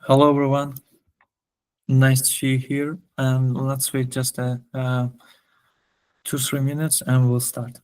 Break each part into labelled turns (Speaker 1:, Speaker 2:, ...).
Speaker 1: Hello, everyone. Nice to see you here. And let's wait just 2-3 minutes and we'll start.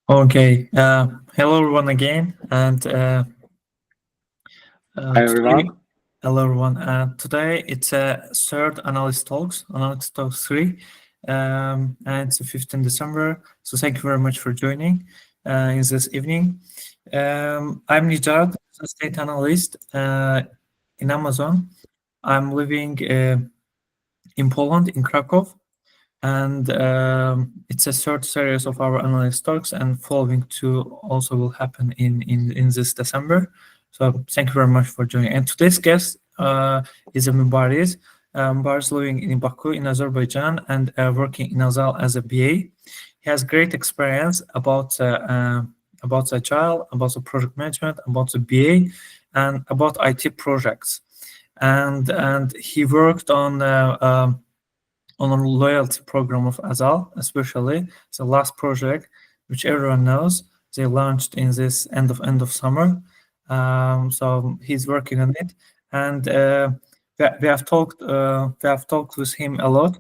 Speaker 1: Okay. Hello, everyone, again. And
Speaker 2: Hi
Speaker 1: today,
Speaker 2: everyone.
Speaker 1: hello, everyone. Today it's a third Analyst Talks 3. And it's the 15th December. So thank you very much for joining in this evening. I'm Nijad, a state analyst in Amazon. I'm living in Poland, in Krakow. And it's a third series of our analyst talks, and following two also will happen in this December. So thank you very much for joining. And today's guest is Emin Bariz. Bariz living in Baku in Azerbaijan and working in Azal as a BA. He has great experience about agile, about the project management, about the BA, and about IT projects. And he worked on on a loyalty program of Azal, especially the last project, which everyone knows. They launched in this end of summer. So he's working on it, and we have talked with him a lot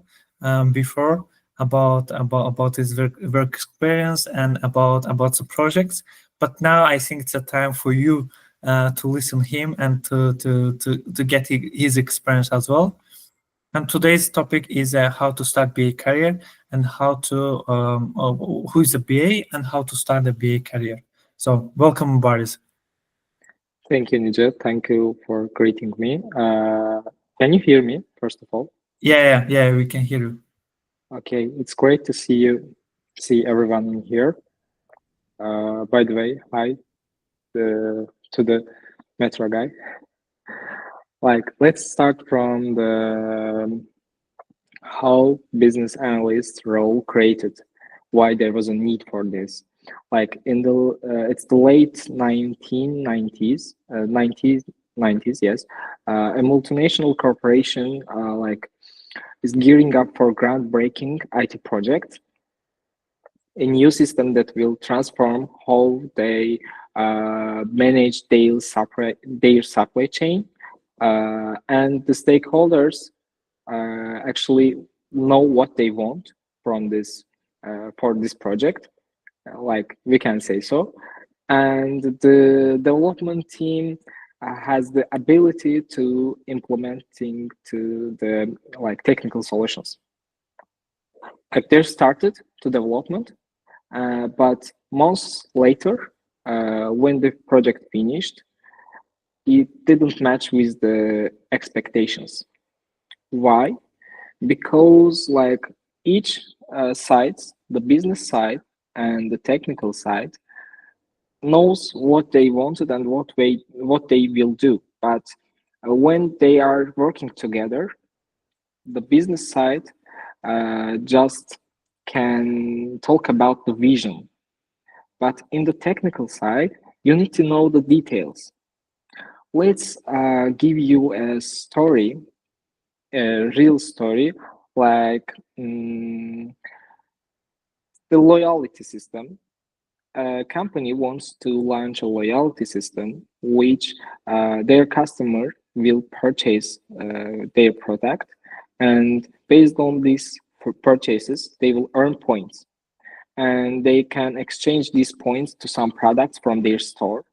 Speaker 1: before about his work experience and about the projects. But now I think it's a time for you to listen him and to get his experience as well. And today's topic is how to start BA career and how to who is a BA and how to start a BA career. So welcome, Boris.
Speaker 2: Thank you, Nijat. Thank you for greeting me. Can you hear me, first of all?
Speaker 1: Yeah, we can hear you.
Speaker 2: Okay, it's great to see everyone in here. By the way, hi to the Metro guy. Let's start from the how business analyst role created, why there was a need for this. It's the late 1990s, 90s, yes. A multinational corporation is gearing up for groundbreaking IT project, a new system that will transform how they manage their supply chain, and the stakeholders actually know what they want from this for this project, like we can say so, and the development team has the ability to implementing to the technical solutions. Like they started to development, but months later, when the project finished, it didn't match with the expectations. Why? Because each sides, the business side and the technical side, knows what they wanted and what they will do. But when they are working together, the business side just can talk about the vision. But in the technical side, you need to know the details. Let's give you a story, a real story, the loyalty system. A company wants to launch a loyalty system which their customer will purchase their product, and based on these purchases, they will earn points, and they can exchange these points to some products from their store.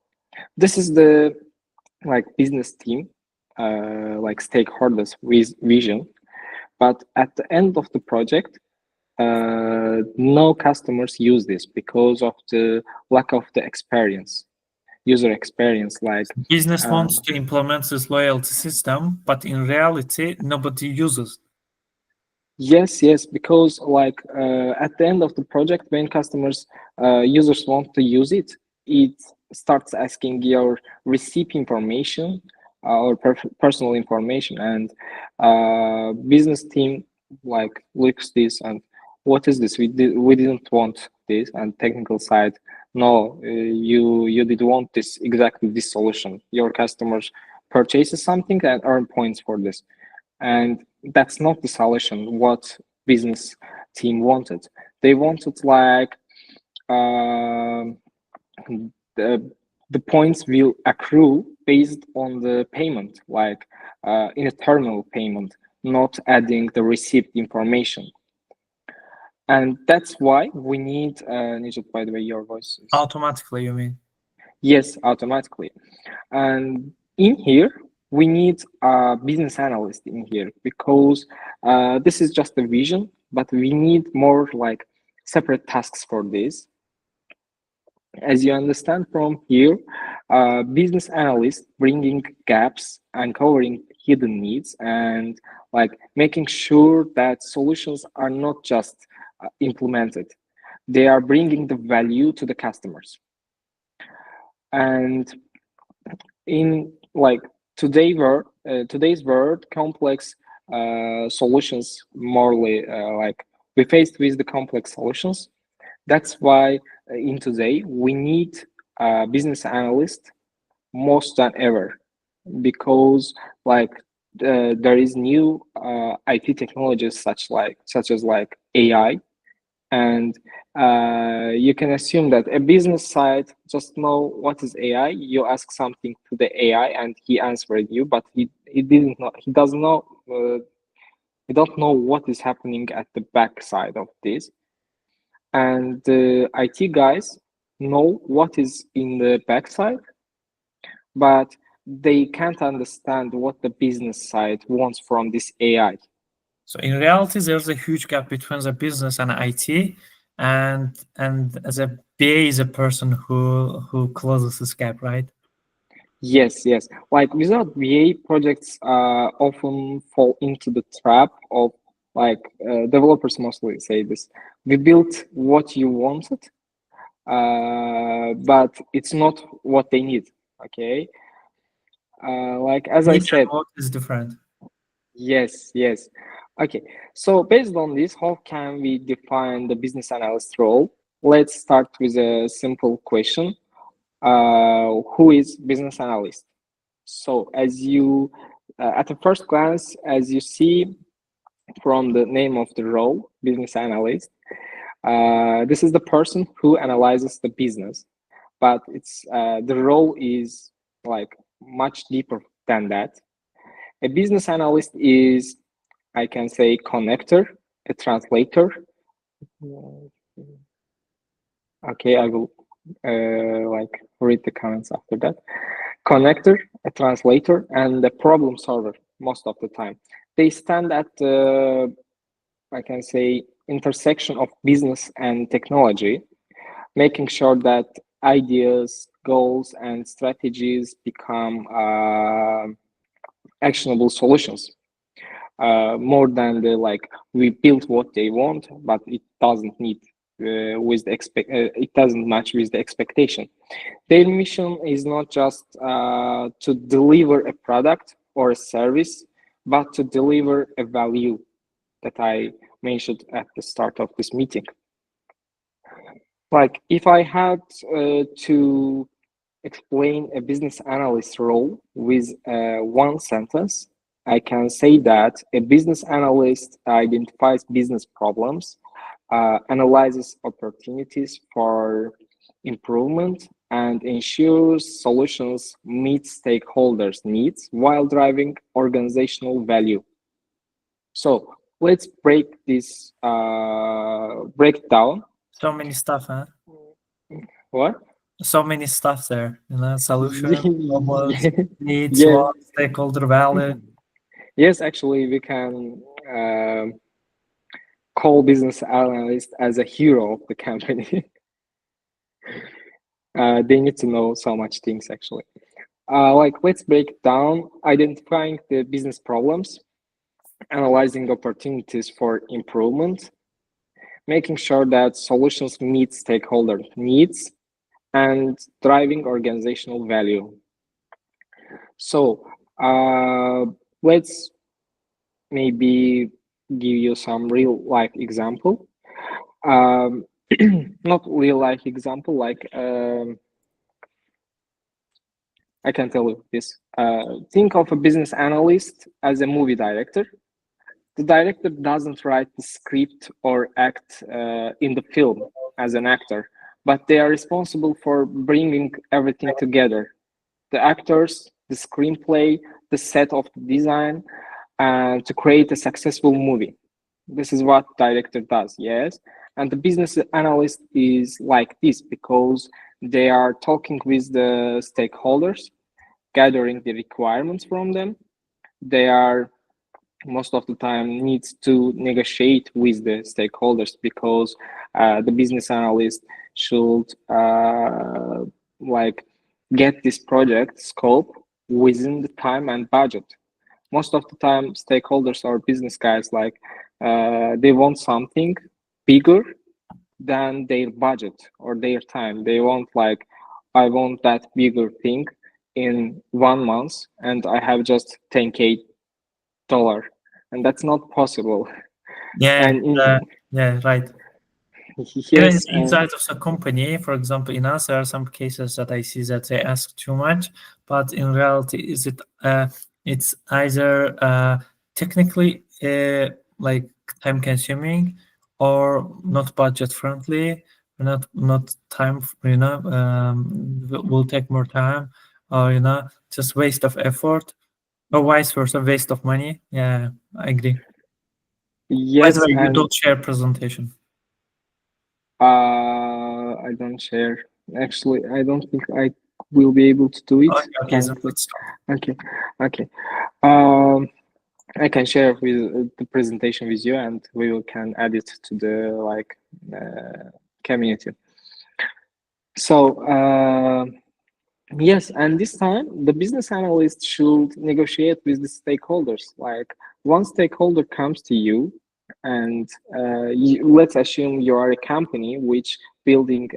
Speaker 2: This is the business team, stakeholders with vision. But at the end of the project, no customers use this because of the lack of the user experience.
Speaker 1: Business wants to implement this loyalty system, but in reality, nobody uses.
Speaker 2: Yes, because at the end of the project, when users want to use it, it starts asking your receipt information or personal information, and business team looks this and what is this? We didn't want this, and technical side, no, you did want this, exactly this solution. Your customers purchases something and earn points for this, and that's not the solution what business team wanted. They wanted the points will accrue based on the payment, in a terminal payment, not adding the receipt information. And that's why we need, Nijat, by the way, your voice is...
Speaker 1: Automatically, you mean?
Speaker 2: Yes, automatically. And in here, we need a business analyst in here, because this is just a vision, but we need more separate tasks for this. As you understand from here, business analyst bringing gaps, uncovering hidden needs, and making sure that solutions are not just implemented, they are bringing the value to the customers. And in today's world, complex solutions, morely we faced with the complex solutions. That's why in today we need a business analyst most than ever, because there is new IT technologies such as like AI, and you can assume that a business side just know what is AI. You ask something to the AI and he answered you, but he didn't know, he doesn't know, he don't know what is happening at the back side of this. And the IT guys know what is in the backside, but they can't understand what the business side wants from this AI.
Speaker 1: So in reality, there's a huge gap between the business and IT, and as a BA is a person who closes this gap, right?
Speaker 2: Yes, yes. Like without VA projects often fall into the trap of like developers mostly say this. We built what you wanted, but it's not what they need. Okay. Like as I
Speaker 1: Need and
Speaker 2: said,
Speaker 1: what is different.
Speaker 2: yes, yes. Okay. So based on this, how can we define the business analyst role? Let's start with a simple question. Who is business analyst? So as you, at the first glance, as you see from the name of the role, business analyst, this is the person who analyzes the business, but it's the role is like much deeper than that. A business analyst is, I can say, connector, a translator. Okay, I will like read the comments after that. Connector, a translator, and a problem solver most of the time. They stand at the, I can say, intersection of business and technology, making sure that ideas, goals, and strategies become actionable solutions. More than the like we built what they want, but it doesn't need with the it doesn't match with the expectation. Their mission is not just to deliver a product or a service, but to deliver a value that I mentioned at the start of this meeting. Like if I had to explain a business analyst role with one sentence, I can say that a business analyst identifies business problems, analyzes opportunities for improvement, and ensures solutions meet stakeholders' needs while driving organizational value. So let's break down.
Speaker 1: So many stuff, huh?
Speaker 2: What?
Speaker 1: So many stuff there. Solution, problems, needs,
Speaker 2: Yes,
Speaker 1: what, stakeholder value.
Speaker 2: yes. Actually, we can call business analyst as a hero of the company. They need to know so much things actually. Like let's break down identifying the business problems, analyzing opportunities for improvement, making sure that solutions meet stakeholder needs, and driving organizational value. So let's maybe give you some real life example. Um, not real life example, like I can tell you this. Think of a business analyst as a movie director. The director doesn't write the script or act in the film as an actor, but they are responsible for bringing everything together. The actors, the screenplay, the set of the design, and to create a successful movie. This is what director does, yes. And the business analyst is like this because they are talking with the stakeholders, gathering the requirements from them. They are most of the time needs to negotiate with the stakeholders because the business analyst should like get this project scope within the time and budget. Most of the time stakeholders or business guys like they want something bigger than their budget or their time. They want like, I want that bigger thing in 1 month and I have just 10K dollar, and that's not possible.
Speaker 1: Yeah,
Speaker 2: And in,
Speaker 1: yeah, right. Even
Speaker 2: yes, and
Speaker 1: inside of the company, for example, in us, there are some cases that I see that they ask too much, but in reality, is it it's either technically like time consuming or not budget friendly, not time, will take more time, or just waste of effort, or vice versa, waste of money. Yeah, I agree. By the
Speaker 2: Yes,
Speaker 1: way, you
Speaker 2: and
Speaker 1: don't share presentation.
Speaker 2: I don't share. Actually, I don't think I will be able to do it
Speaker 1: Okay, okay, so
Speaker 2: currently.
Speaker 1: let's start.
Speaker 2: Okay, okay. Um, I can share with the presentation with you, and can add it to the community. So yes, and this time the business analyst should negotiate with the stakeholders. Like one stakeholder comes to you, and let's assume you are a company which building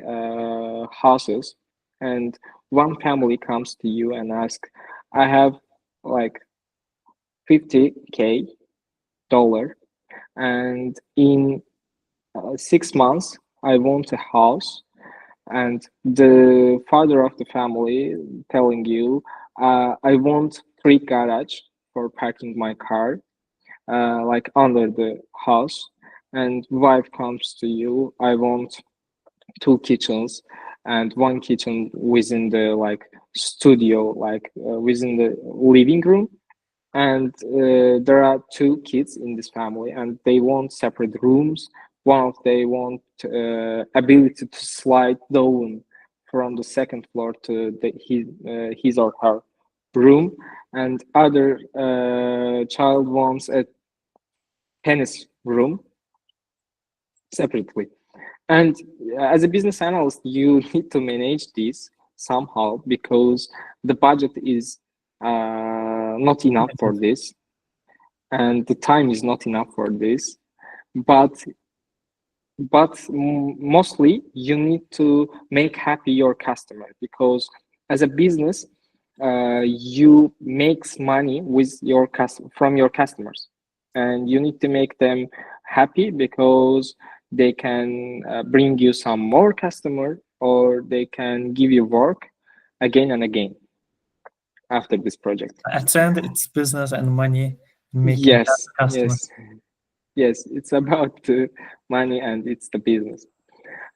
Speaker 2: houses, and one family comes to you and ask, "I have like 50K dollar, and in 6 months I want a house." And the father of the family telling you, "I want free garage for parking my car, like under the house." And wife comes to you, "I want two kitchens and one kitchen within the like studio, within the living room. And there are two kids in this family, and they want separate rooms. One of they want ability to slide down from the second floor to his or her room, and other child wants a tennis room separately." And as a business analyst, you need to manage this somehow, because the budget is not enough for this, and the time is not enough for this. But mostly you need to make happy your customer, because as a business, you makes money with from your customers, and you need to make them happy, because they can bring you some more customer, or they can give you work again and again after this project.
Speaker 1: At the end, it's business and money, and making
Speaker 2: Yes,
Speaker 1: customers.
Speaker 2: yes, yes, it's about the money, and it's the business.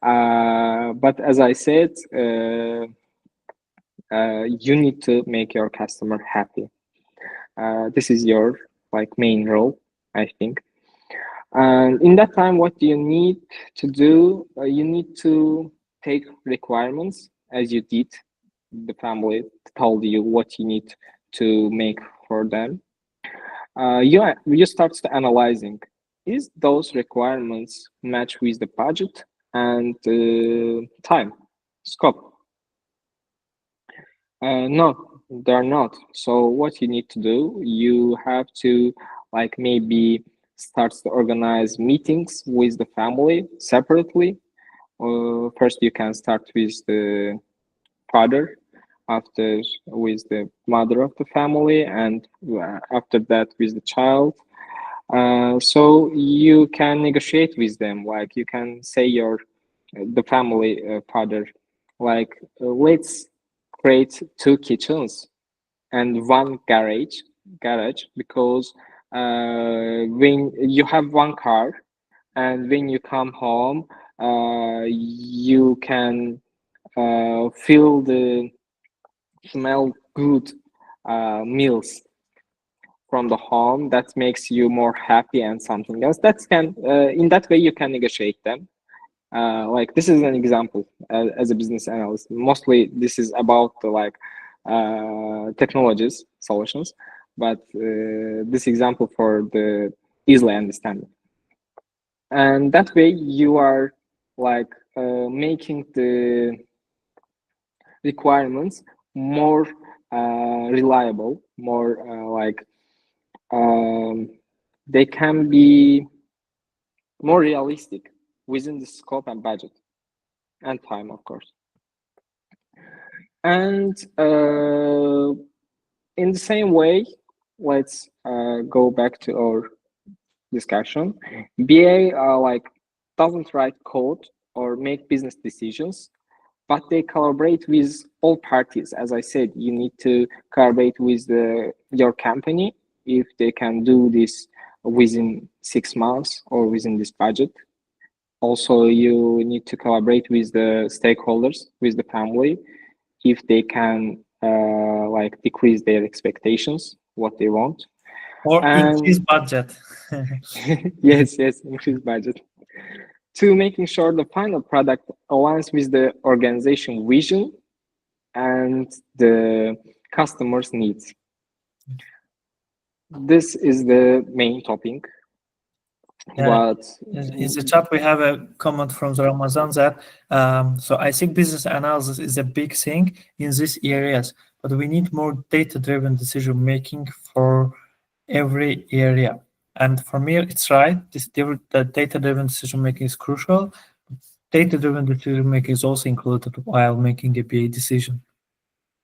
Speaker 2: But as I said, you need to make your customer happy. This is your like main role, I think. And in that time, what do you need to do? You need to take requirements, as you did. The family told you what you need to make for them. You start to analyzing, is those requirements match with the budget and time scope? No, they're not. So what you need to do, you have to like maybe start to organize meetings with the family separately. First, you can start with the father, after with the mother of the family, and after that with the child. So you can negotiate with them. Like you can say the family father, like let's create two kitchens and one garage, because when you have one car, and when you come home, you can feel the smell good meals from the home, that makes you more happy, and something else that can in that way you can negotiate them. Like this is an example as a business analyst. Mostly this is about the technologies solutions, but this example for the easily understanding. And that way you are like making the requirements more reliable, more um, they can be more realistic within the scope and budget and time, of course. And in the same way, let's go back to our discussion. BA doesn't write code or make business decisions. but they collaborate with all parties. As I said, you need to collaborate with your company if they can do this within 6 months or within this budget. Also, you need to collaborate with the stakeholders, with the family, if they can like decrease their expectations, what they want.
Speaker 1: Or increase
Speaker 2: And
Speaker 1: budget.
Speaker 2: yes, increase budget. To making sure the final product aligns with the organization vision and the customer's needs. This is the main topic.
Speaker 1: Yeah,
Speaker 2: What
Speaker 1: in the chat we have a comment from the Ramazan that so I think business analysis is a big thing in these areas, but we need more data-driven decision making for every area. And for me, it's right. The data-driven decision making is crucial. Data-driven decision making is also included while making a BA decision.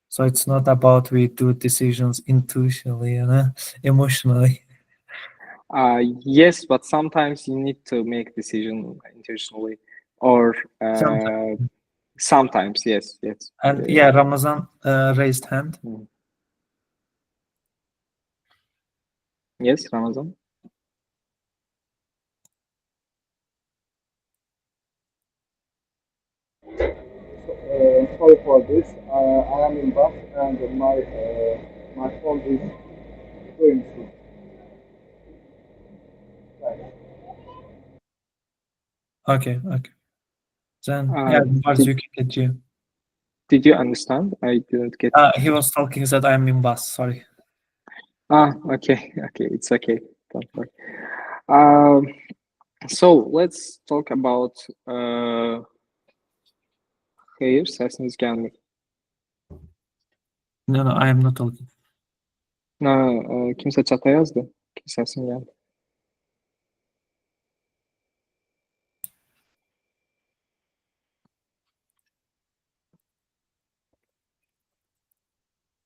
Speaker 1: So it's not about we do decisions intuitively and emotionally.
Speaker 2: yes, but sometimes you need to make decision intentionally, or
Speaker 1: Sometimes.
Speaker 2: sometimes, yes.
Speaker 1: And yeah, Ramazan raised hand.
Speaker 2: Yes, Ramazan.
Speaker 3: Sorry for this. I am in bus and my phone is doing this. Right.
Speaker 1: Okay. Then yeah, Bars, you can get you.
Speaker 2: Did you understand? I didn't get.
Speaker 1: He was talking that I'm in bus. Sorry.
Speaker 2: Okay, it's okay. Don't worry. Um, so let's talk about hayır, sesiniz gelmiyor.
Speaker 1: No, I am not talking.
Speaker 2: Kimse çata yazdı. Sesim geldi.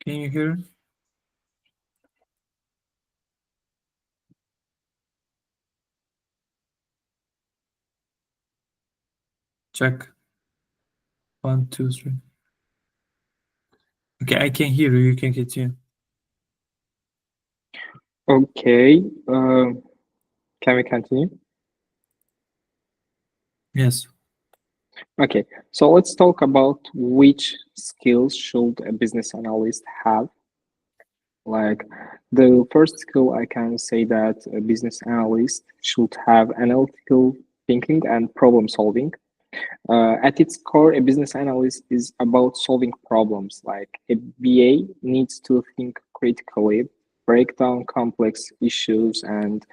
Speaker 1: Can you hear? Check. 1, 2, 3. Okay, I can hear you. You can get you.
Speaker 2: Okay. Can we continue?
Speaker 1: Yes.
Speaker 2: Okay. So let's talk about which skills should a business analyst have. Like the first skill, I can say that a business analyst should have analytical thinking and problem solving. At its core, a business analyst is about solving problems. Like a BA needs to think critically, break down complex issues, and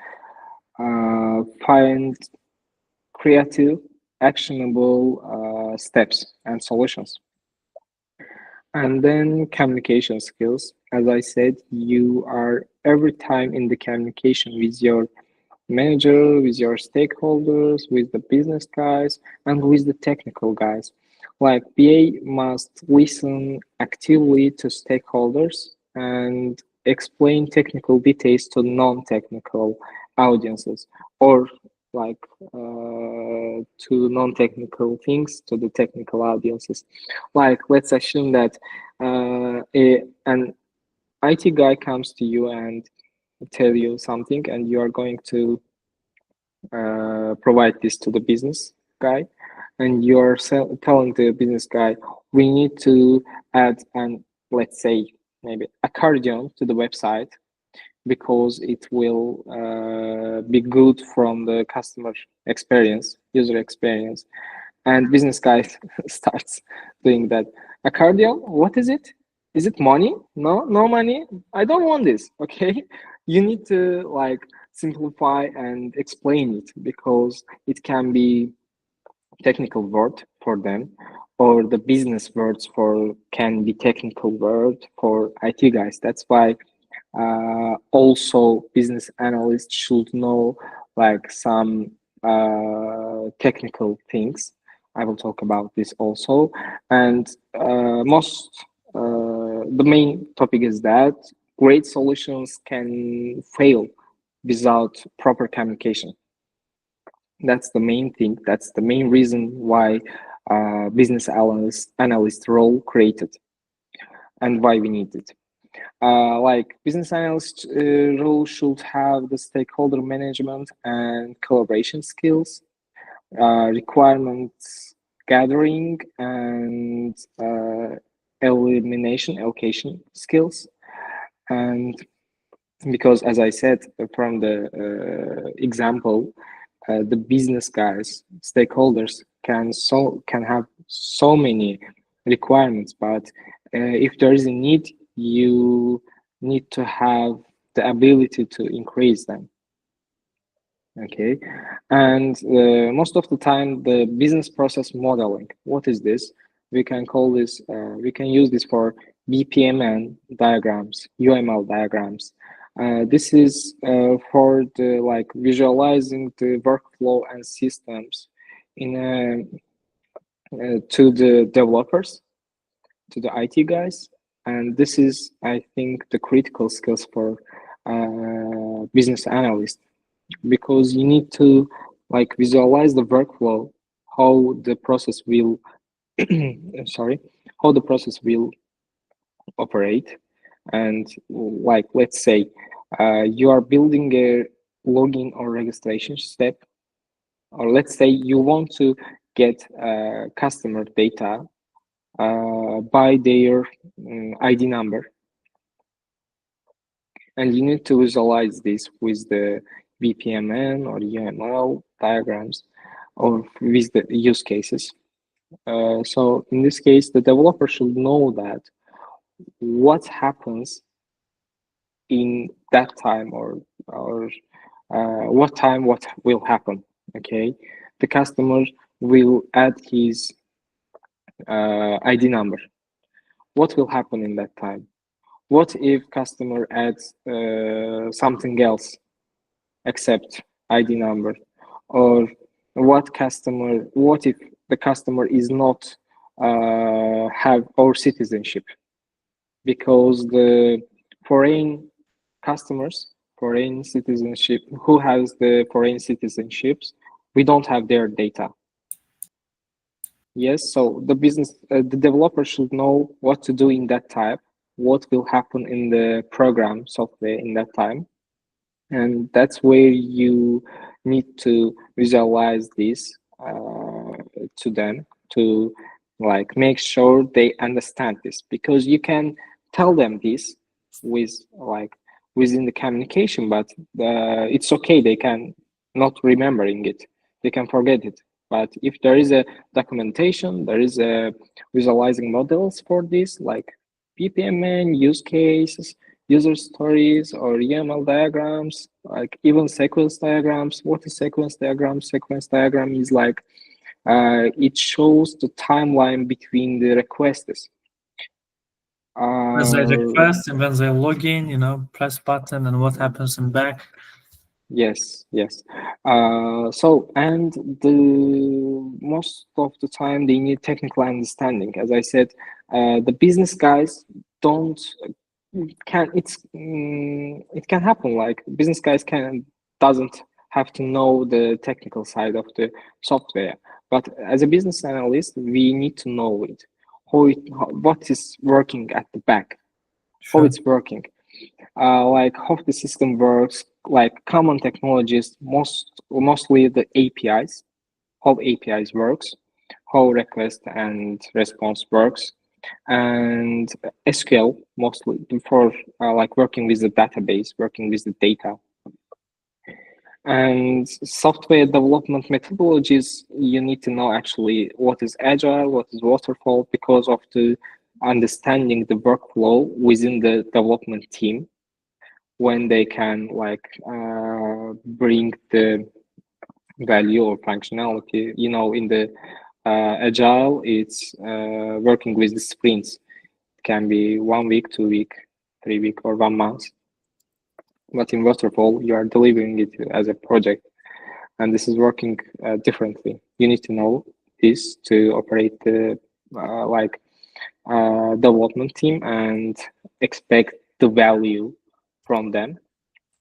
Speaker 2: find creative, actionable steps and solutions. And then communication skills. As I said, you are every time in the communication with your manager, with your stakeholders, with the business guys, and with the technical guys. Like BA must listen actively to stakeholders and explain technical details to non-technical audiences, or like to non-technical things to the technical audiences. Like let's assume that an IT guy comes to you and tell you something, and you are going to provide this to the business guy, and you're telling the business guy, we need to add an, let's say, maybe accordion to the website because it will be good from the customer experience, user experience. And business guy starts doing that. Accordion, what is it? Is it money? No money. I don't want this. Okay, you need to like simplify and explain it because it can be technical word for them, or the business words for can be technical word for IT guys. That's why also business analysts should know like some technical things. I will talk about this also. And the main topic is that great solutions can fail without proper communication. That's the main thing. That's the main reason why business analyst role created, and why we need it. Like business analyst role should have the stakeholder management and collaboration skills, requirements gathering, and allocation skills. And because, as I said from the example, the business guys, stakeholders can have so many requirements, but if there is a need, you need to have the ability to increase them. Okay, and most of the time, the business process modeling. What is this? We can call this. We can use this for BPMN diagrams, UML diagrams. This is for the like visualizing the workflow and systems in to the developers, to the IT guys, and this is, I think, the critical skills for business analyst, because you need to like visualize the workflow, how the process will sorry, how the process will operate. And like, let's say you are building a login or registration step, or let's say you want to get customer data by their ID number, and you need to visualize this with the BPMN or UML diagrams or with the use cases. So in this case, the developer should know that what happens in that time, or what will happen. Okay, the customer will add his ID number. What will happen in that time? What if customer adds something else except ID number? Or what if the customer is not have our citizenship? Because the foreign customers, foreign citizenship, who has the foreign citizenships, we don't have their data. Yes, so the developer should know what to do in that type, what will happen in the program software in that time. And that's where you need to visualize this to them, to like make sure they understand this, because you can tell them this with like within the communication, but it's okay, they can not remembering it, they can forget it. But if there is a documentation, there is a visualizing models for this, like BPMN, use cases, user stories, or UML diagrams, like even sequence diagrams. What is sequence diagram? Sequence diagram is like it shows the timeline between the requests.
Speaker 1: When they request and when they log in, press button and what happens in back.
Speaker 2: Yes. So, and the most of the time they need technical understanding. As I said, the business guys don't can it can happen, like business guys doesn't have to know the technical side of the software, but as a business analyst we need to know it, what is working at the back,
Speaker 1: Sure.
Speaker 2: how it's working, like how the system works, like common technologies, mostly the APIs, how APIs works, how request and response works, and SQL mostly for like working with the database, working with the data. And software development methodologies, you need to know actually what is agile, what is waterfall, because of the understanding the workflow within the development team, when they can like bring the value or functionality. In the agile, it's working with the sprints. It can be 1 week, 2 week, 3 week, or 1 month. But in waterfall, you are delivering it as a project, and this is working differently. You need to know this to operate the development team and expect the value from them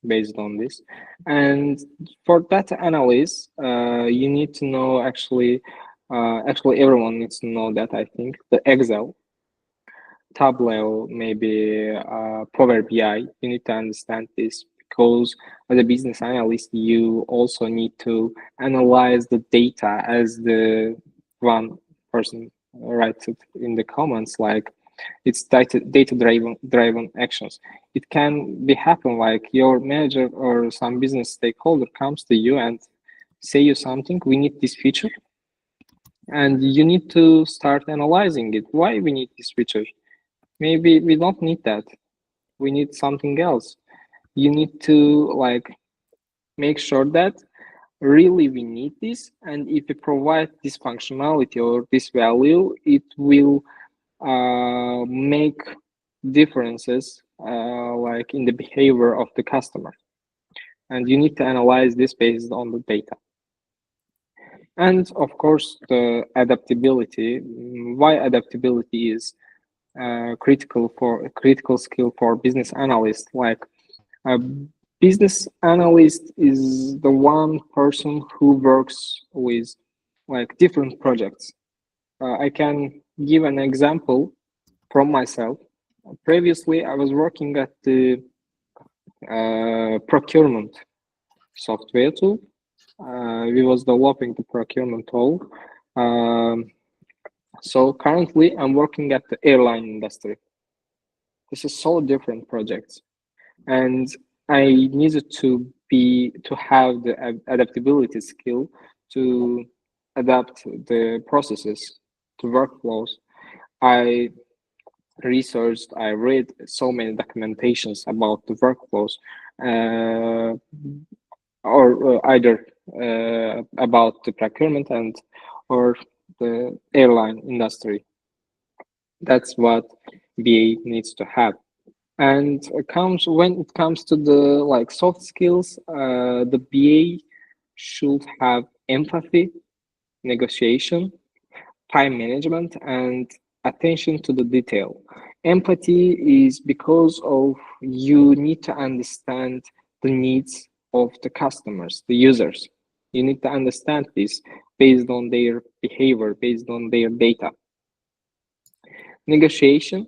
Speaker 2: based on this. And for data analysis, you need to know actually Actually, everyone needs to know that, I think. The Excel, Tableau, maybe Power BI, you need to understand this because as a business analyst, you also need to analyze the data as the one person writes it in the comments, like it's data driven actions. It can be happen like your manager or some business stakeholder comes to you and say you something, we need this feature, and you need to start analyzing it. Why we need this feature? Maybe we don't need that. We need something else. You need to like make sure that really we need this, and if we provide this functionality or this value, it will make differences like in the behavior of the customer. And you need to analyze this based on the data. And of course, the adaptability. Why adaptability is critical skill for business analyst. Like a business analyst is the one person who works with like different projects. I can give an example from myself. Previously, I was working at the procurement software tool. We was developing the procurement tool. So currently, I'm working at the airline industry. This is so different projects, and I needed to have the adaptability skill to adapt the processes to workflows. I researched, I read so many documentations about the workflows, or either about the procurement and or the airline industry. That's what BA needs to have. And when it comes to the like soft skills, the BA should have empathy, negotiation, time management, and attention to the detail. Empathy is because of you need to understand the needs of the customers, the users. You need to understand this based on their behavior, based on their data. Negotiation,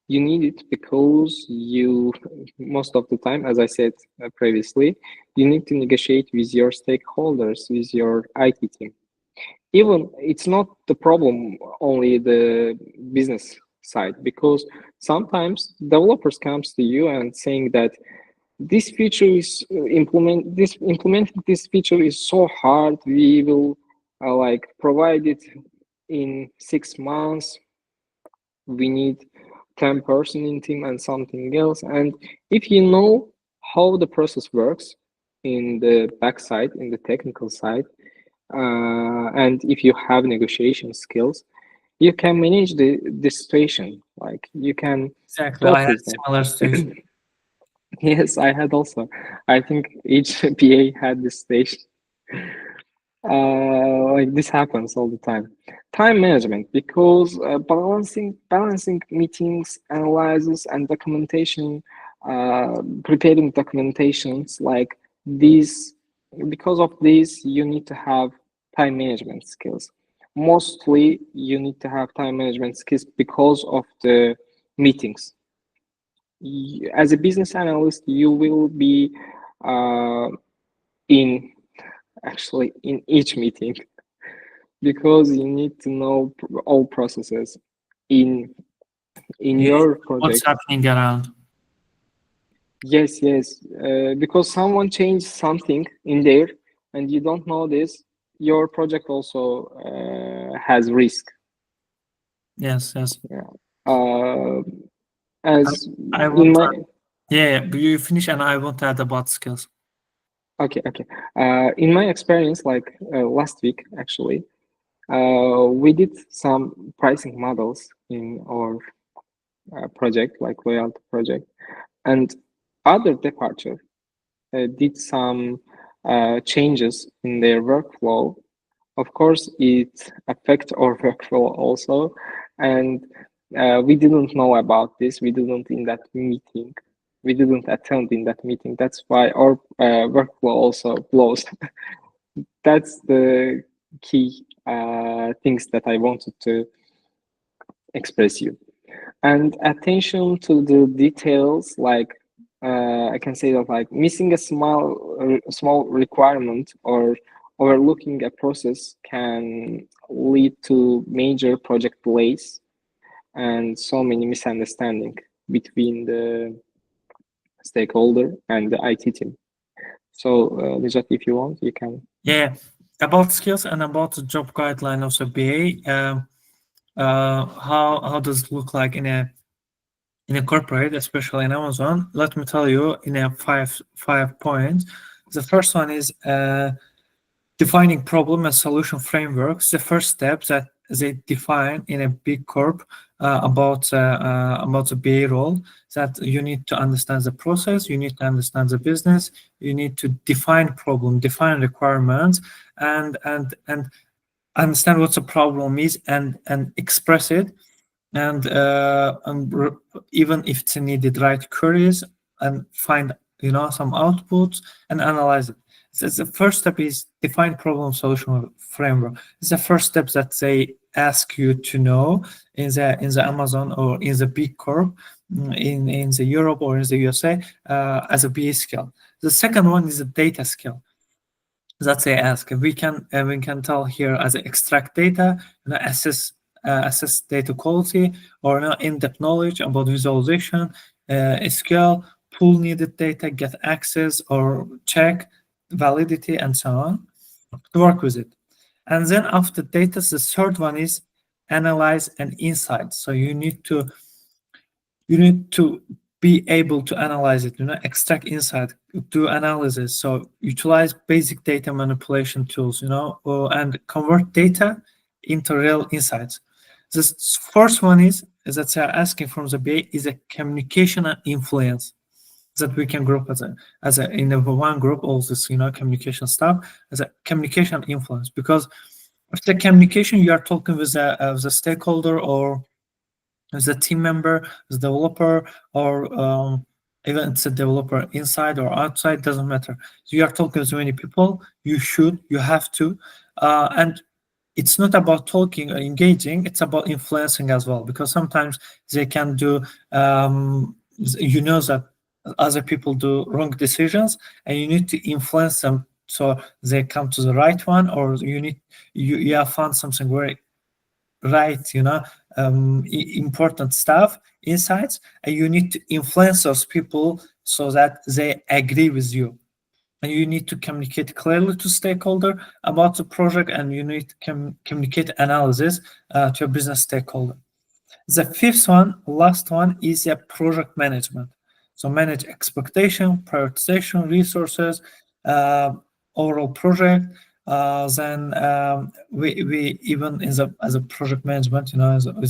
Speaker 2: you need it because you, most of the time, as I said previously, you need to negotiate with your stakeholders, with your IT team. Even it's not the problem only the business side, because sometimes developers comes to you and saying that this feature is implementing this feature is so hard, we will like provide it in 6 months, we need 10 person in team and something else. And if you know how the process works in the backside, in the technical side, and if you have negotiation skills, you can manage the situation. Like you can
Speaker 1: Exactly.
Speaker 2: talk
Speaker 1: I had
Speaker 2: with them.
Speaker 1: similar situation.
Speaker 2: Yes, I had also. I think each PA had this station. Like this happens all the time. Time management, because balancing meetings, analysis, and documentation, preparing documentations like these. Because of this, you need to have time management skills. Mostly, you need to have time management skills because of the meetings. As a business analyst, you will be in actually in each meeting, because you need to know all processes in your project.
Speaker 1: What's happening around?
Speaker 2: Yes, because someone changed something in there and you don't know this, your project also has risk.
Speaker 1: Yes.
Speaker 2: As
Speaker 1: I
Speaker 2: in
Speaker 1: want
Speaker 2: my
Speaker 1: yeah, you finish and I want to add about skills.
Speaker 2: okay. In my experience, like last week actually, we did some pricing models in our project, like loyalty project, and other departure did some changes in their workflow. Of course, it affects our workflow also, and we didn't know about this. We didn't in that meeting. We didn't attend in that meeting. That's why our workflow also blows. That's the key things that I wanted to express you. And attention to the details, like I can say that like missing a small requirement or overlooking a process can lead to major project delays and so many misunderstanding between the stakeholder and the IT team. So, Nijat, if you want, you can.
Speaker 1: Yeah, about skills and about the job guideline of the BA. How does it look like in a corporate, especially in Amazon? Let me tell you in a five points. The first one is defining problem and solution frameworks. The first step that they define in a big corp about the BA role, that you need to understand the process, you need to understand the business, you need to define problem, define requirements, and understand what the problem is and express it, and even if it's needed, write queries and find some outputs and analyze it. So the first step is define problem solution framework. It's the first step that they ask you to know in the Amazon or in the big corp, in the Europe or in the USA, as a BA skill. The second one is a data skill that they ask. We can tell here as extract data, assess data quality, or in-depth knowledge about visualization, SQL, pull needed data, get access or check validity, and so on, to work with it. And then after data, the third one is analyze and insight. So you need to be able to analyze it, extract insight, do analysis. So utilize basic data manipulation tools, and convert data into real insights. The first one is that they are asking from the BA is a communication and influence, that we can group as a in one group all this communication stuff as a communication influence, because with the communication you are talking with the stakeholder or as a team member, as a developer, or even it's a developer inside or outside, doesn't matter. So you are talking to many people. You have to, and it's not about talking or engaging. It's about influencing as well, because sometimes they can do, that other people do wrong decisions, and you need to influence them so they come to the right one, or you have found something very right, important stuff, insights, and you need to influence those people so that they agree with you. And you need to communicate clearly to stakeholder about the project, and you need to communicate analysis to your business stakeholder. The fifth one, last one, is a project management. So manage expectation, prioritization, resources, overall project. Then we even as a project management,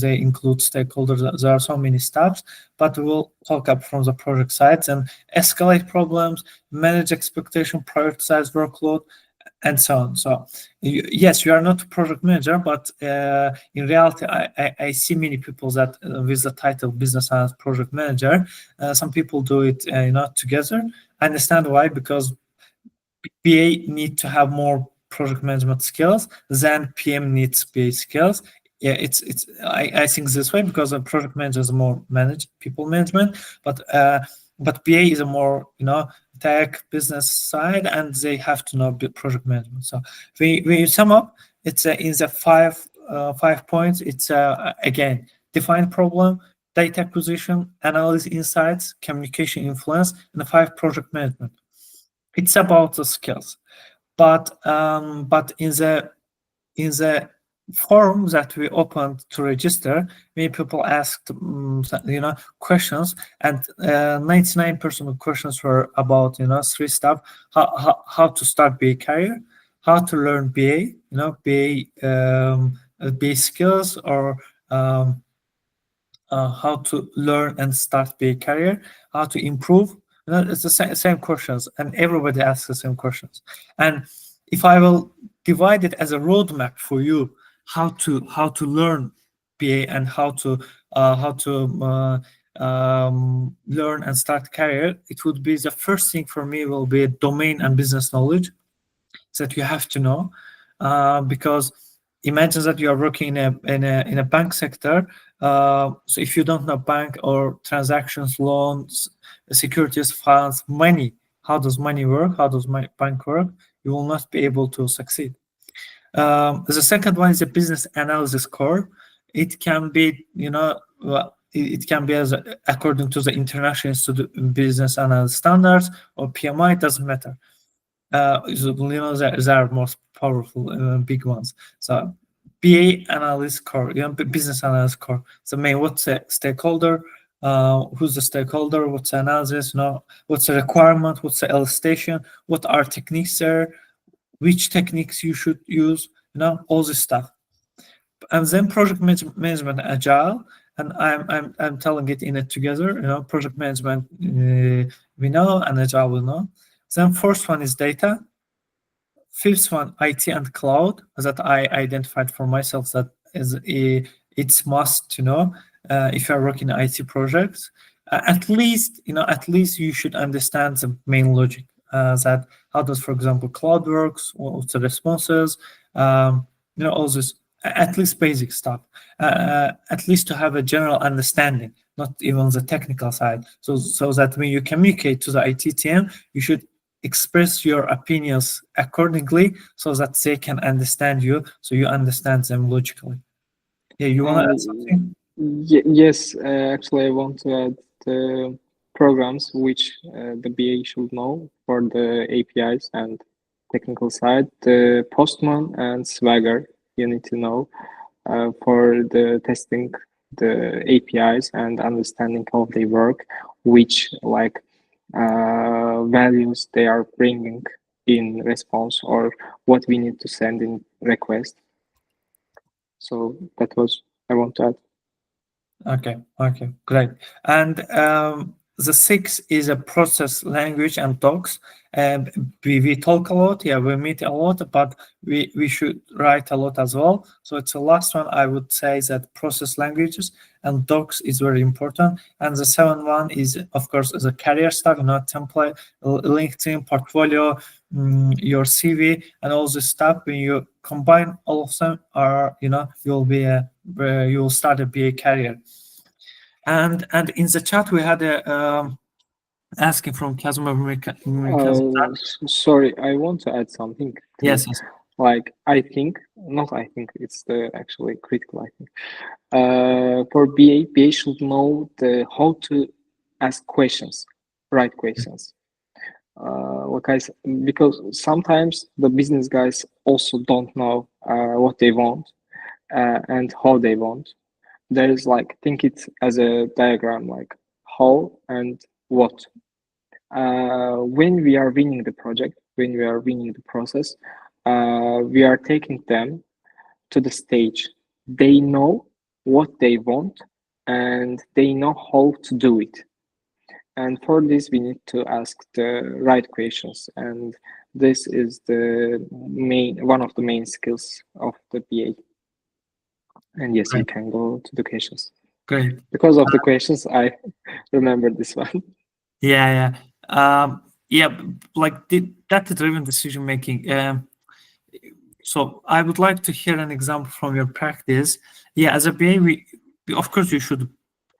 Speaker 1: they include stakeholders. There are so many steps, but we will talk up from the project sides and escalate problems, manage expectation, prioritize workload, and so on. So yes, you are not a project manager, but in reality, I see many people that with the title business analyst, project manager. Some people do it, together. I understand why, because BA need to have more project management skills than PM needs BA skills. Yeah, I think this way, because a project manager is more people management, but BA is a more tech business side, and they have to know project management. So when you sum up, it's in the 5 points. It's again, define problem, data acquisition, analyze insights, communication influence, and the 5 project management. It's about the skills, but in the form that we opened to register, many people asked questions, and 99% of questions were about 3 stuff: how to start BA career, how to learn BA, BA skills, or how to learn and start BA career, how to improve. It's the same questions, and everybody asks the same questions. And if I will divide it as a roadmap for you, how to learn BA and how to learn and start career, it would be, the first thing for me will be domain and business knowledge that you have to know, because imagine that you are working in a bank sector. So if you don't know bank or transactions, loans, securities, funds, money, how does money work? How does my bank work? You will not be able to succeed. The second one is a business analysis core. It can be, it can be as according to the International Institute of Business Analysis Standards or PMI. It doesn't matter. There are most powerful, big ones. So BA analyst core, business analyst core. So what's a stakeholder? Who's the stakeholder? What's the analysis? What's the requirement? What's the elicitation? What are techniques there? Which techniques you should use? All this stuff. And then project management agile, and I'm telling it in it together. Project management we know, and agile we know. Then fourth one is data. Fifth one, IT and cloud, that I identified for myself that is it's must to know if you're working in IT projects. At least you should understand the main logic. That how does, for example, cloud works, what's the responses, all this, at least basic stuff, at least to have a general understanding, not even the technical side. So that when you communicate to the IT team, you should express your opinions accordingly so that they can understand you, so you understand them logically. Yeah, you want to add something?
Speaker 2: Yes, actually, I want to add the programs which the BA should know for the APIs and technical side. The Postman and Swagger you need to know for the testing the APIs and understanding how they work, which values they are bringing in response, or what we need to send in request. So that was I want to add.
Speaker 1: Okay, great. And the sixth is a process, language, and talks. We talk a lot, we meet a lot, but we should write a lot as well. So it's the last one. I would say that process, languages, and docs is very important. And the seventh one is, of course, the career stuff, template, LinkedIn, portfolio, your CV, and all this stuff. When you combine all of them, you'll start a BA career. And in the chat we had a asking from Kazım.
Speaker 2: Sorry, I want to add something.
Speaker 1: Yes.
Speaker 2: It's the actually critical. I think for BA should know how to ask questions, right questions. Because sometimes the business guys also don't know what they want and how they want. There is think it as a diagram, like how and what. When we are winning the project, when we are winning the process, we are taking them to the stage. They know what they want and they know how to do it. And for this, we need to ask the right questions. And this is one of the main skills of the BA. And yes, you can go to the questions.
Speaker 1: Great.
Speaker 2: Because of the questions, I remember this one.
Speaker 1: Yeah. Data-driven decision making. So I would like to hear an example from your practice. Yeah, as a BA, we of course you should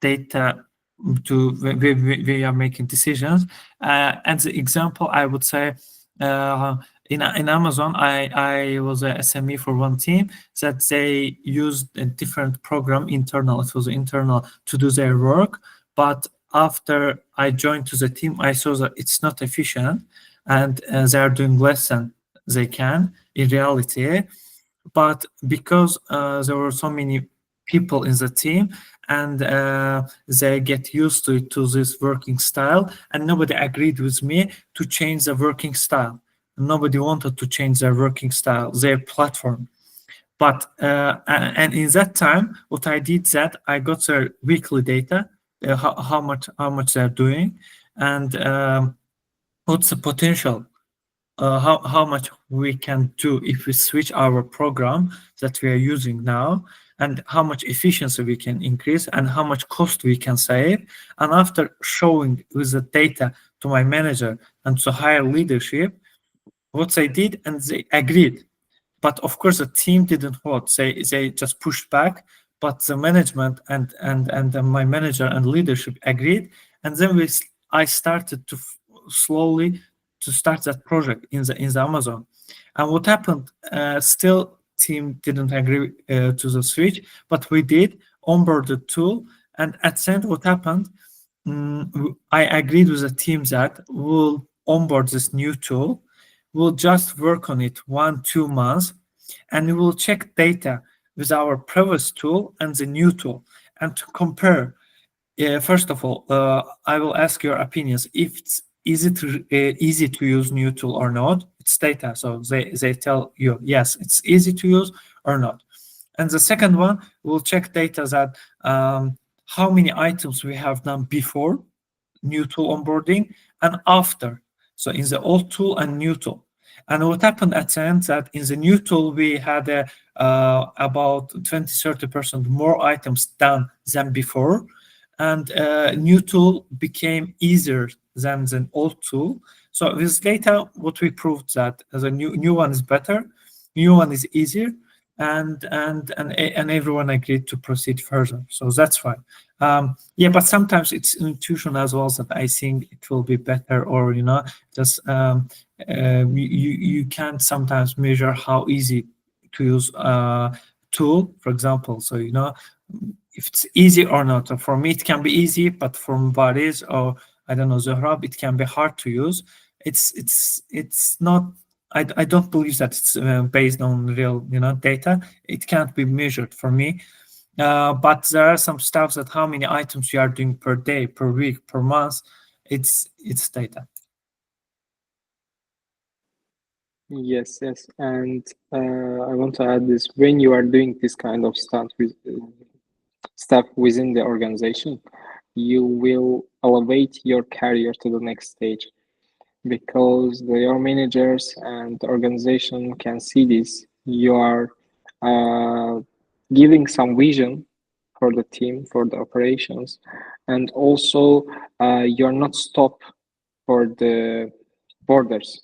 Speaker 1: data we are making decisions. And the example I would say, in Amazon, I was a SME for one team that they used a different program internal. It was internal to do their work, but after I joined to the team, I saw that it's not efficient, and they are doing less than they can in reality. But because there were so many people in the team, and they get used to this working style, and nobody agreed with me to change the working style. Nobody wanted to change their working style, their platform. But and in that time, what I did that I got their weekly data, how much they're doing, and what's the potential, how much we can do if we switch our program that we are using now, and how much efficiency we can increase, and how much cost we can save. And after showing with the data to my manager and to higher leadership what they did, and they agreed. but of course the team didn't vote. They just pushed back, but the management and my manager and leadership agreed, and then I started to slowly to start that project in the Amazon. And what happened? Still, team didn't agree to the switch, but we did onboard the tool. And at the end, what happened? I agreed with the team that we'll onboard this new tool. We'll just work on it 1-2 months, and we will check data with our previous tool and the new tool, and to compare. First of all, I will ask your opinions. If it's easy to use new tool or not, it's data. So they tell you, yes, it's easy to use or not. And the second one, we'll check data that how many items we have done before new tool onboarding and after. So in the old tool and new tool. And what happened at the end that in the new tool, we had about 20-30% more items done than before. And new tool became easier than the old tool. So with data, what we proved that the new one is better, new one is easier, and everyone agreed to proceed further. So that's fine. Yeah, but sometimes it's intuition as well that I think it will be better, or just you can't sometimes measure how easy to use a tool, for example. So if it's easy or not. So for me, it can be easy, but from Baris or I don't know Zohrab, it can be hard to use. It's not. I don't believe that it's based on real data. It can't be measured for me. But there are some stuff that how many items you are doing per day, per week, per month. It's data.
Speaker 2: Yes, and I want to add this: when you are doing this kind of stuff within the organization, you will elevate your career to the next stage, because your managers and the organization can see this. You are giving some vision for the team, for the operations, and also you're not stopped for the borders.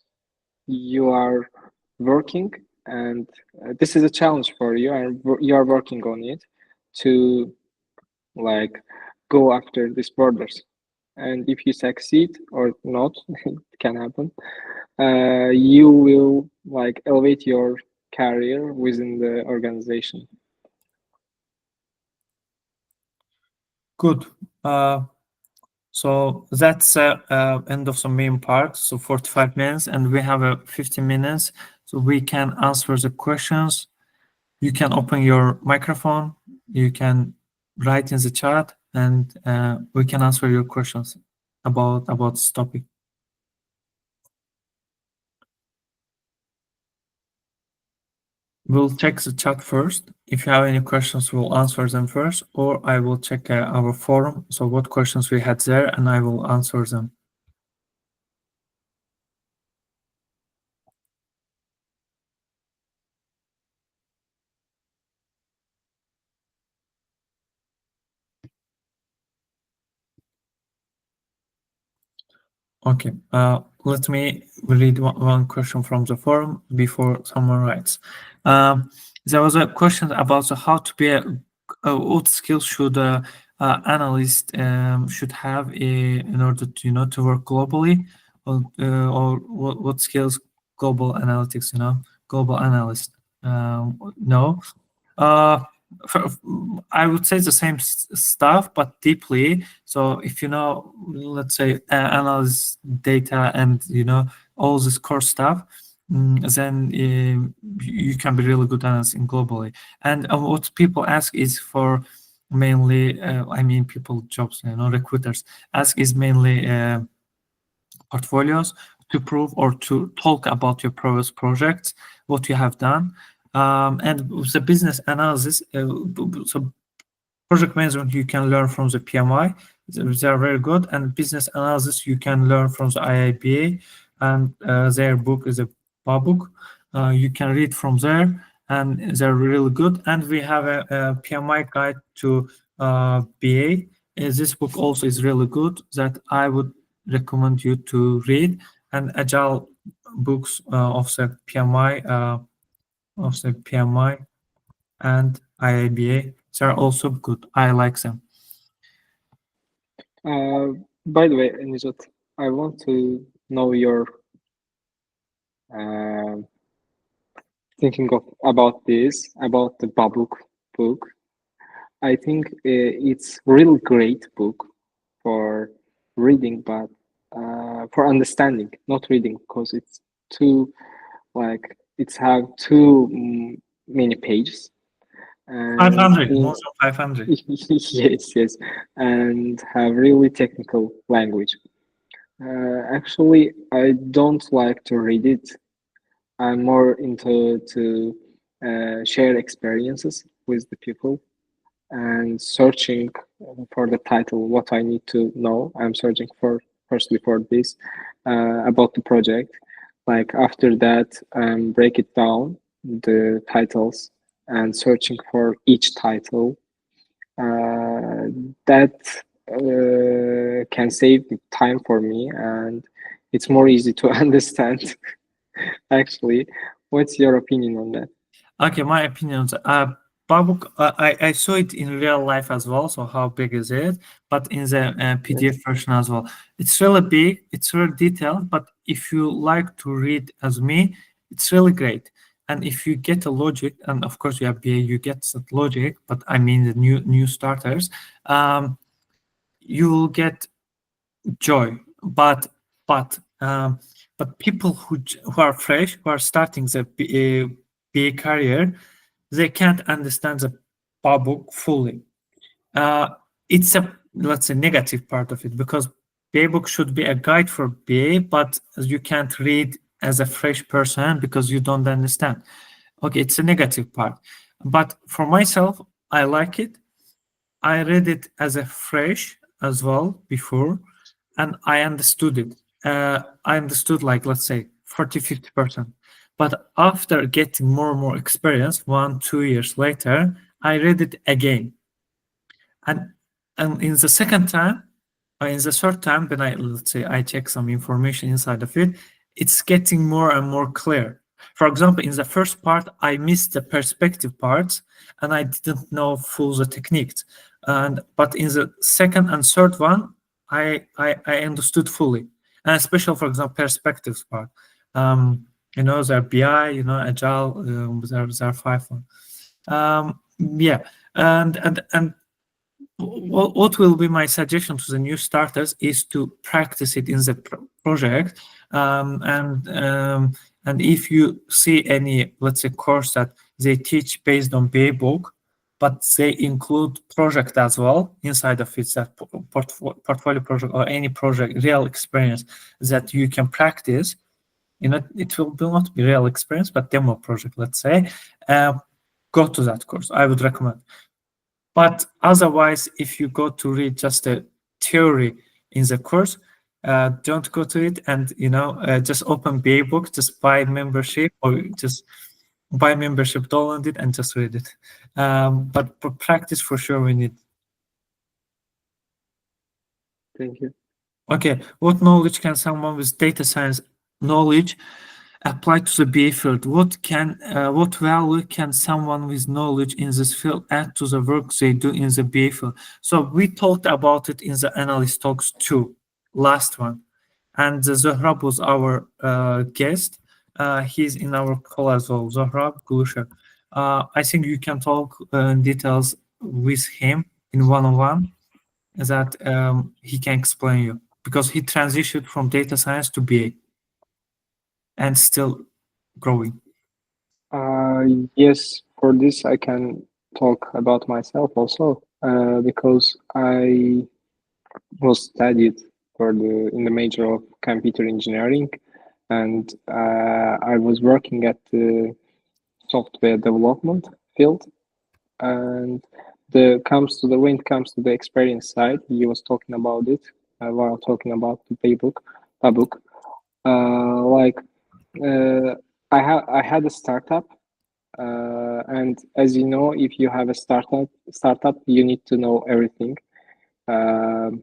Speaker 2: You are working, and this is a challenge for you, and you are working on it to like go after these borders. And if you succeed or not, it can happen, you will like elevate your career within the organization.
Speaker 1: Good. So that's end of the main part. So 45 minutes, and we have 15 minutes, so we can answer the questions. You can open your microphone. You can write in the chat, and we can answer your questions about this topic. We'll check the chat first. If you have any questions, we'll answer them first, or I will check our forum. So what questions we had there, and I will answer them. Okay, let me read one question from the forum before someone writes. There was a question about how to be what skills should analyst should have in order to to work globally, or what skills global analytics global analyst know. I would say the same stuff, but deeply. So if let's say analyze data and all this core stuff, then you can be really good analyzing globally. And what people ask is for mainly, I mean, people jobs, recruiters ask is mainly portfolios to prove or to talk about your previous projects, what you have done. And the business analysis, so project management, you can learn from the PMI. They are very good. And business analysis, you can learn from the IIBA. And their book is a book. You can read from there, and they're really good. And we have a PMI guide to BA. This book also is really good that I would recommend you to read. And agile books of the PMI of the PMI and IABA. They're also good. I like them.
Speaker 2: By the way, Nizot, I want to know your uh, thinking about this, about the Babuk book. I think it's really great book for reading, but for understanding, not reading, because it's too like it's have too many pages and
Speaker 1: 500, more than 500.
Speaker 2: yes, and have really technical language. Actually, I don't like to read it. I'm more into to share experiences with the people and searching for the title, what I need to know. I'm searching for firstly for this about the project. Like after that, break it down the titles and searching for each title. That can save time for me, and it's more easy to understand. Actually, what's your opinion on that?
Speaker 1: Okay, my opinions. Babuk, I saw it in real life as well. So how big is it? But in the PDF version as well, it's really big. It's really detailed. But if you like to read as me, it's really great. And if you get a logic, and of course you have BA, you get that logic. But I mean the new starters, you will get joy. But people who are fresh, who are starting the BA career, they can't understand the book fully. It's a, let's say, negative part of it, because BA book should be a guide for BA, but you can't read as a fresh person because you don't understand. Okay, it's a negative part. But for myself, I like it. I read it as a fresh as well before, and I understood it. I understood, like, let's say 40-50%. But after getting more and more experience, 1-2 years later, I read it again. And in the second time, or in the third time, when let's say I check some information inside of it, it's getting more and more clear. For example, in the first part, I missed the perspective parts and I didn't know full the techniques. But in the second and third one, I understood fully. And especially, for example, perspectives part. Their BI, Agile, their 5 one. Yeah, and what will be my suggestion to the new starters is to practice it in the project, and if you see any, let's say, course that they teach based on BA book, but they include project as well inside of it, that portfolio project or any project, real experience that you can practice. It will not be real experience, but demo project, let's say. Go to that course. I would recommend. But otherwise, if you go to read just a theory in the course, don't go to it, and just open BA book, just buy membership, or just buy membership, download it, and just read it. But for practice, for sure, we need.
Speaker 2: Thank you.
Speaker 1: Okay, what knowledge can someone with data science knowledge apply to the BA field? What value can someone with knowledge in this field add to the work they do in the BA field? So we talked about it in the Analyst Talks 2, last one. And Zohrab was our guest. He's in our call as well. Zohrab Gulsher. I think you can talk in details with him in one-on-one, that he can explain you, because he transitioned from data science to BA and still growing.
Speaker 2: Yes, for this I can talk about myself also, because I was studied in the major of computer engineering, and I was working at the software development field. And when it comes to the experience side, he was talking about it while talking about the playbook. Like I had a startup, and as you know, if you have a startup, you need to know everything. Um,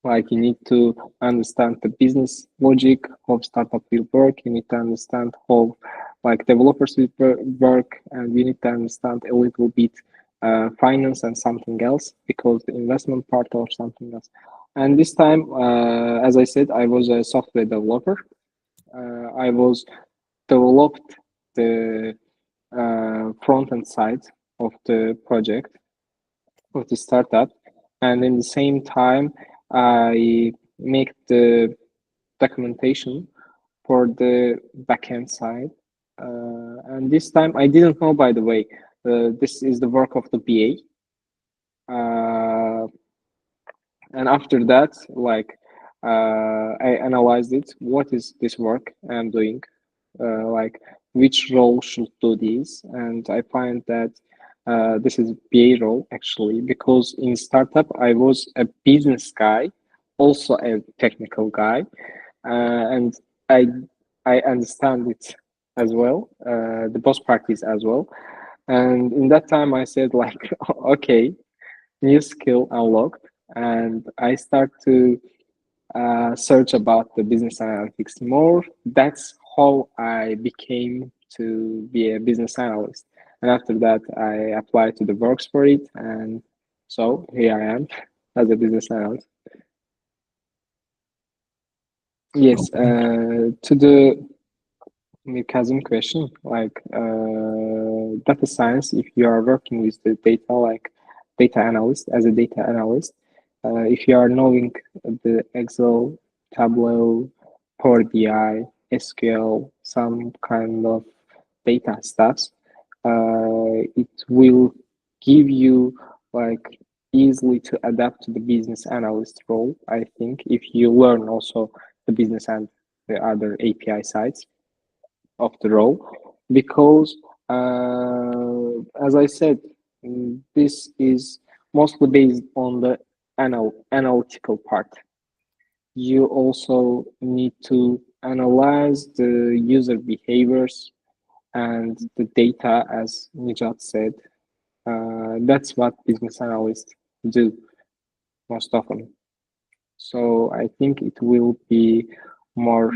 Speaker 2: like you need to understand the business logic, how startup will work. You need to understand how Like developers will work, and you need to understand a little bit finance and something else because the investment part or something else. And this time, as I said, I was a software developer. I was developed the front end side of the project of the startup, and in the same time, I make the documentation for the backend side. And this time, I didn't know, by the way, this is the work of the BA. And after that, like, I analyzed it. What is this work I'm doing? Like, which role should do this? And I find that this is BA role actually, because in startup I was a business guy, also a technical guy, and I I understand it as well, the both parties as well. And in that time, I said like, okay, new skill unlocked, and I start to search about the business analytics more. That's how I became to be a business analyst. And after that, I applied to the works for it, and so here I am as a business analyst. Yes, to the Kazim question, like data science, if you are working with the data, like data analyst, as a data analyst, if you are knowing the Excel, Tableau, Power BI, SQL, some kind of data stuffs, it will give you like easily to adapt to the business analyst role, I think, if you learn also the business and the other API sides of the role, because as I said, this is mostly based on the analytical part. You also need to analyze the user behaviors and the data, as Nijat said. That's what business analysts do most often. So I think it will be more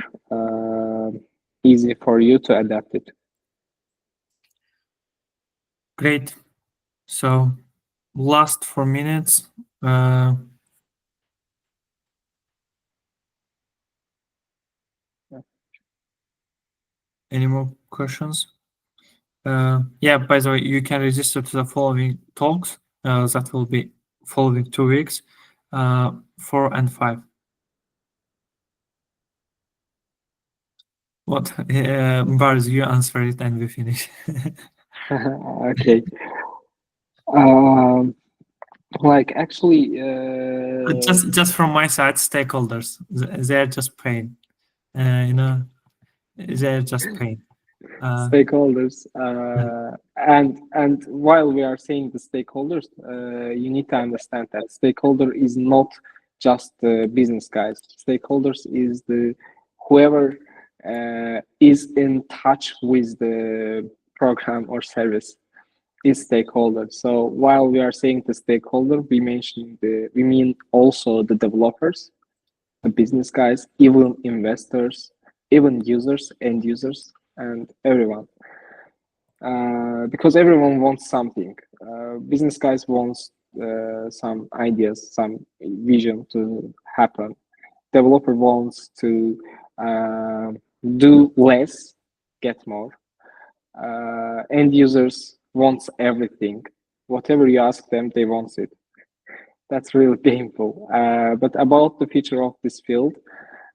Speaker 2: easy for you to adapt it.
Speaker 1: Great. So last 4 minutes. Any more questions? Yeah, by the way, you can register to the following talks. That will be following 2 weeks, 4 and 5. What? Bars, you answer it and we finish.
Speaker 2: Okay. Like actually,
Speaker 1: just from my side, stakeholders, they're just paying. They're just paying.
Speaker 2: Stakeholders, and while we are saying the stakeholders, you need to understand that stakeholder is not just the business guys. Stakeholders is the whoever is in touch with the program or service is stakeholder. So while we are saying the stakeholder, we mean also the developers, the business guys, even investors, even users, end users, and everyone. Because everyone wants something. Business guys wants some ideas, some vision to happen. Developer wants to do less, get more. End users wants everything. Whatever you ask them, they want it. That's really painful. But about the future of this field,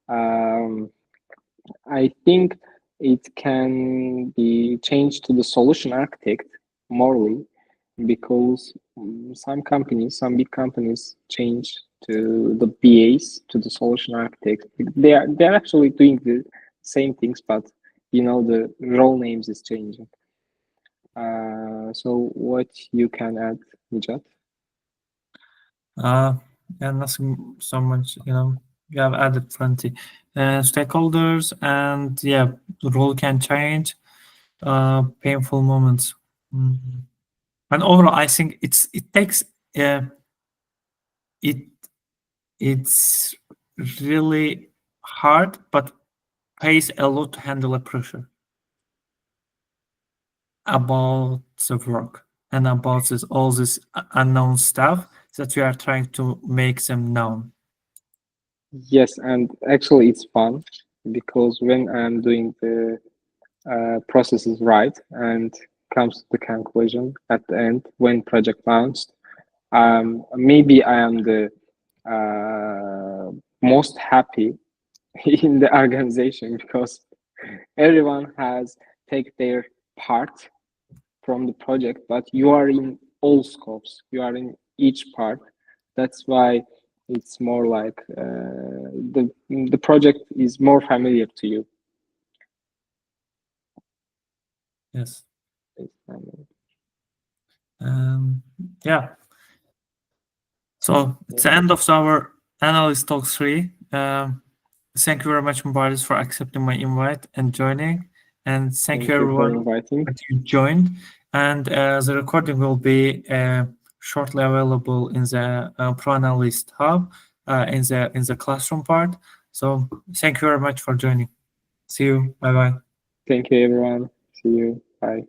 Speaker 2: I think it can be changed to the solution architect morely, because some big companies change to the BAs, to the solution architect. They're actually doing the same things, but the role names is changing. So what you can add, Nijat?
Speaker 1: Yeah, nothing so much, you have added plenty. Stakeholders, and yeah, the role can change. Painful moments. And overall, I think it takes it's really hard, but pays a lot to handle a pressure. about the work and about all this unknown stuff that we are trying to make them known.
Speaker 2: Yes, and actually it's fun because when I'm doing the processes right and comes to the conclusion at the end when project launched, maybe I am the most happy in the organization because everyone has take their part from the project, but you are in all scopes, you are in each part. That's why it's more like the project is more familiar to you.
Speaker 1: Yes. Yeah. So it's the end of our Analyst Talk 3. Thank you very much, Mubarak, for accepting my invite and joining. And thank you everyone
Speaker 2: for inviting.
Speaker 1: that you joined. And the recording will be shortly available in the Pro Analyst Hub in the classroom part. So thank you very much for joining. See you. Bye bye.
Speaker 2: Thank you, everyone. See you. Bye.